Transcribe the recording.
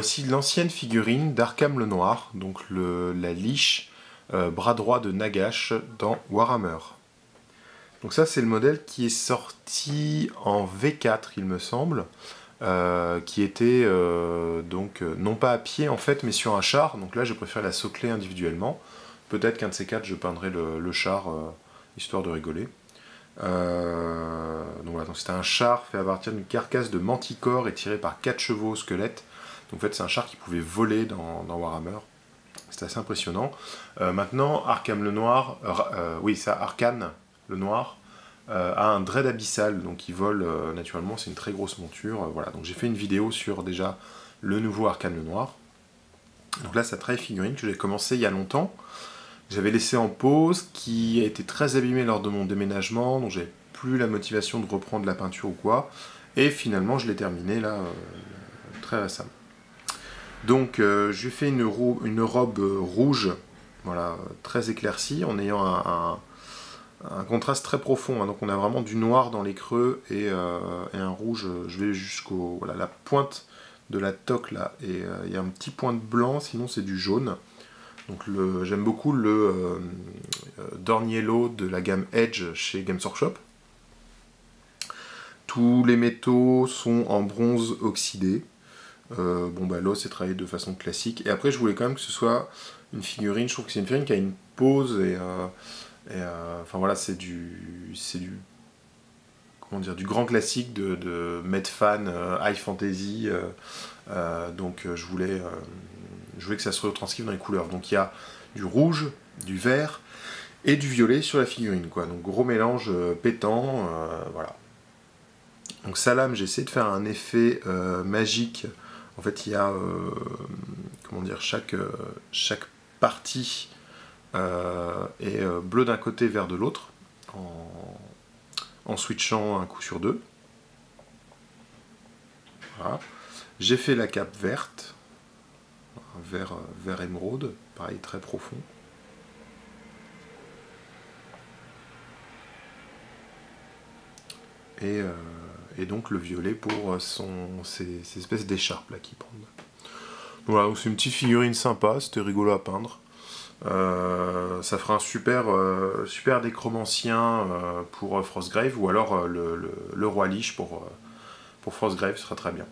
Voici l'ancienne figurine d'Arkham le Noir, donc la liche bras droit de Nagash dans Warhammer. Donc ça c'est le modèle qui est sorti en V4 il me semble, qui était non pas à pied en fait mais sur un char, donc là j'ai préféré la socler individuellement. Peut-être qu'un de ces quatre je peindrai le char histoire de rigoler. Donc voilà, c'était un char fait à partir d'une carcasse de manticore et tiré par 4 chevaux au squelette. Donc en fait c'est un char qui pouvait voler dans Warhammer. C'était assez impressionnant. Maintenant Arkham le Noir, Arkhan le Noir a un dread abyssal, donc il vole naturellement, c'est une très grosse monture. Voilà, donc j'ai fait une vidéo sur déjà le nouveau Arkhan le Noir. Donc là, cette figurine que j'ai commencé il y a longtemps, j'avais laissé en pause, qui a été très abîmée lors de mon déménagement, donc j'avais plus la motivation de reprendre la peinture ou quoi, et finalement je l'ai terminé là très récemment. Donc j'ai fait une robe rouge, voilà, très éclaircie, en ayant un contraste très profond, hein. Donc on a vraiment du noir dans les creux et un rouge, je vais jusqu'au voilà, la pointe de la toque là, et il y a un petit point de blanc, sinon c'est du jaune. Donc j'aime beaucoup le Dorn Yellow de la gamme Edge chez Games Workshop. Tous les métaux sont en bronze oxydé. L'os est travaillé de façon classique. Et après je voulais quand même que ce soit une figurine, je trouve que c'est une figurine qui a une pose enfin voilà, c'est du grand classique de Medfan High Fantasy. Donc je voulais que ça se retranscrive dans les couleurs. Donc il y a du rouge, du vert et du violet sur la figurine, quoi. Donc gros mélange pétant, voilà. Donc sa lame, j'ai essayé de faire un effet magique. En fait, il y a chaque partie est bleu d'un côté, vert de l'autre, en switchant un coup sur deux. Voilà. J'ai fait la cape verte, vert émeraude, pareil, très profond. Et donc le violet pour ces espèces d'écharpes là qui pendent. Voilà, c'est une petite figurine sympa, c'était rigolo à peindre. Ça fera un super déchromancien pour Frostgrave, ou alors le roi liche pour Frostgrave, ce sera très bien.